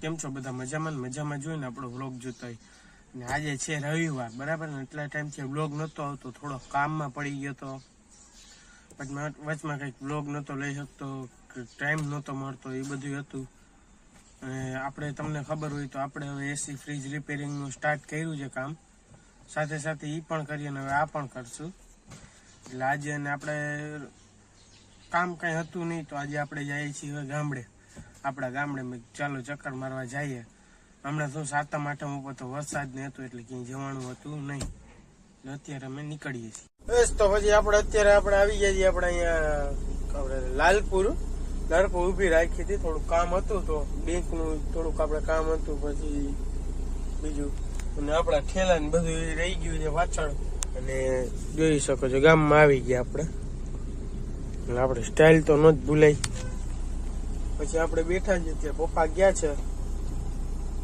કેમ છો બધા? મજામાં જોઈને આપણો વ્લોગ જોતા હોય. અને આજે છે રવિવાર, બરાબર ને? એટલા ટાઈમથી વ્લોગ નહોતો આવતો, થોડો કામમાં પડી ગયો હતો. પછી વચમાં કંઈક વ્લોગ નહોતો લઈ શકતો, ટાઈમ નહોતો મળતો, એ બધું હતું. અને આપણે તમને ખબર હોય તો આપણે હવે એસી ફ્રીજ રિપેરિંગનું સ્ટાર્ટ કર્યું છે કામ, સાથે સાથે એ પણ કરીએ અને હવે આ પણ કરશું. એટલે આજે અને આપણે કામ કાંઈ હતું નહીં તો આજે આપણે જઈએ છીએ ગામડે. આપણા ગામડે ચાલો ચક્કર મારવા જઈએ. હમણાં તો 7મ 8મ ઉપર તો વરસાદ ને હતો એટલે ક્યાંય જવાનું હતું નહીં. અત્યારે અમે નીકળીએ છીએ. બસ તો પછી અત્યારે આપણે આવી ગયા છીએ આપણે અહીંયા લાલપુર ઊભી રાખી હતી. થોડું કામ હતું તો બેંકનું થોડુંક આપણે કામ હતું, પછી બીજું અને આપણા ઠેલા ને બધું રહી ગયું છે પાછળ. અને જોઈ શકો છો ગામમાં આવી ગયા આપણે સ્ટાઇલ તો ન જ ભૂલાય. પછી આપણે બેઠા છીએ ત્યાં પપ્પા ગયા છે.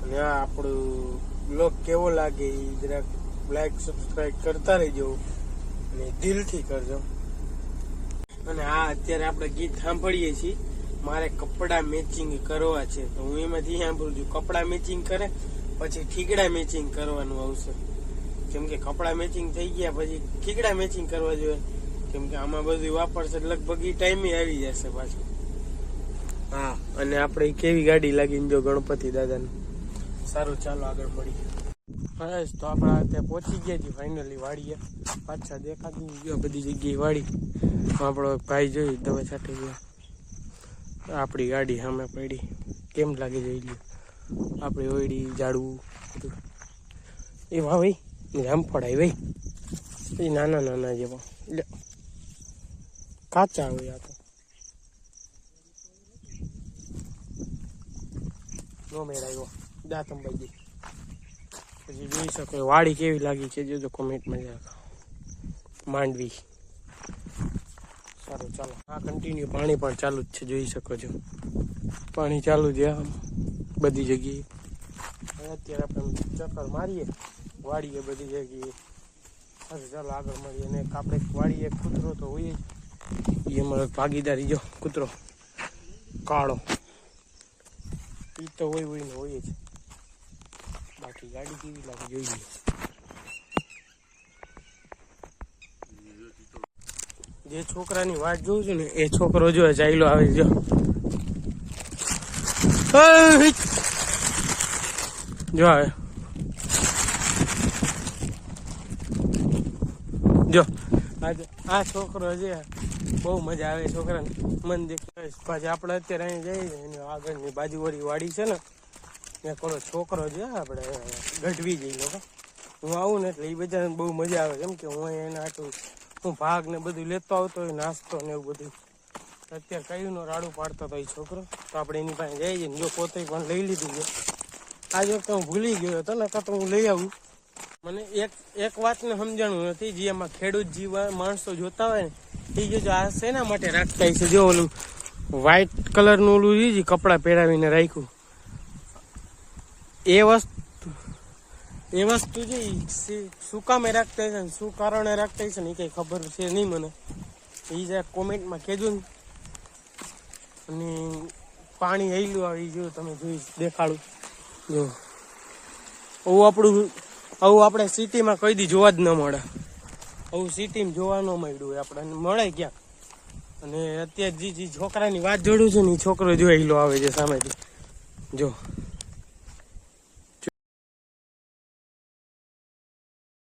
અને આ આપણું બ્લોગ કેવો લાગે એ જરાક લાઈક સબસ્ક્રાઈબ કરતા રહેજો અને દિલથી કરજો. અને આ અત્યારે આપણે ગીત સાંભળીએ છીએ, મારે કપડા મેચિંગ કરવા છે. તો હું એમાંથી સાંભળું છું, કપડા મેચિંગ કરે પછી ઠીકડા મેચિંગ કરવાનું આવશે. કેમ કે કપડા મેચિંગ થઈ ગયા પછી ઠીકડા મેચિંગ કરવા જોઈએ, કેમ કે આમાં બધું વાપરશે લગભગ એ ટાઈમે આવી જશે પાછું. હા, અને આપણે કેવી ગાડી લાગીને જો ગણપતિ દાદાને. સારું, ચાલો આગળ મળી. બસ તો આપણે ત્યાં પહોંચી ગયા છીએ ફાઇનલી વાડીએ. પાછા દેખાતું ગયો બધી જગ્યાએ વાડી. આપણો ભાઈ જોઈ દવા છાંટી ગયા. આપણી ગાડી સામે પડી, કેમ લાગે જોઈ લ્યો. આપણી ઓયડી ઝાડવું બધું એવા ભાઈ જામફળ આવી ભાઈ, એ નાના જેવા એટલે કાચા હોય. આ તો નો મેળ આવ્યો દાંતંબાઈ. પછી જોઈ શકો વાડી કેવી લાગી છે જોજો કોમેન્ટમાં માંડવી. સારું ચાલો, આ કન્ટિન્યુ પાણી પણ ચાલુ જ છે, જોઈ શકો છો પાણી ચાલુ છે આમ બધી જગ્યાએ. અત્યારે આપણે ચક્કર મારીએ વાડીએ બધી જગ્યાએ. સારું ચાલો આગળ મળીએ. અને આપણે વાડીએ કૂતરો તો હોય જ, એ અમારો ભાગીદારી જો કૂતરો કાળો એ તો હોય ને હોય જ. બાકી ગાડી કેવી લાગે જોઈએ. જે છોકરાની વાટ જોઉં છું ને એ છોકરો જો ચાલ્યો આવે જો. જો આવે જો આ છોકરો છે, બહુ મજા આવે છોકરાને. મન દેખાય. પાછી આપણે અત્યારે અહીં જઈએ એની આગળની બાજુવાળી વાડી છે ને, ત્યાં કોનો છોકરો છે આપણે ગઢવી જઈએ. હું આવું ને એટલે એ બધાને બહુ મજા આવે, કેમ કે હું એને આટલું હું ભાગ ને બધું લેતો આવતો હોય, નાસ્તો ને એવું બધું. અત્યારે કયું નો રાડું પાડતો હતો એ છોકરો. તો આપણે એની પાસે જઈ જઈએ. જો પોતે પણ લઈ લીધું છે. આ વખતે હું ભૂલી ગયો હતો ને, તો હું લઈ આવું. મને એક વાતને સમજાણું નથી, જે એમાં ખેડૂત જીવા માણસો જોતા હોય ને એ જો આ શેના માટે રાખતા છે. જો ઓલું વ્હાઈટ કલરનું ઓલું જે કપડાં પહેરાવીને રાખ્યું, એ વસ્તુ જે શું કામે રાખતા છે ને શું કારણે રાખતા છે ને એ કઈ ખબર છે નહીં મને. એ જરા કોમેન્ટમાં કહેજો ને. અને પાણી હેલું આવી જો તમે જોઈ દેખાડું જો. આવું આપણે સિટીમાં કઈ દી જોવા જ ન મળે. આવું સિટીમાં જોવા ન મળ્યું હોય આપણને, મળે ક્યાં. અને અત્યારે જે છોકરાની વાત જોડું છું ને એ છોકરો જો હેલો આવે છે સામેથી જો.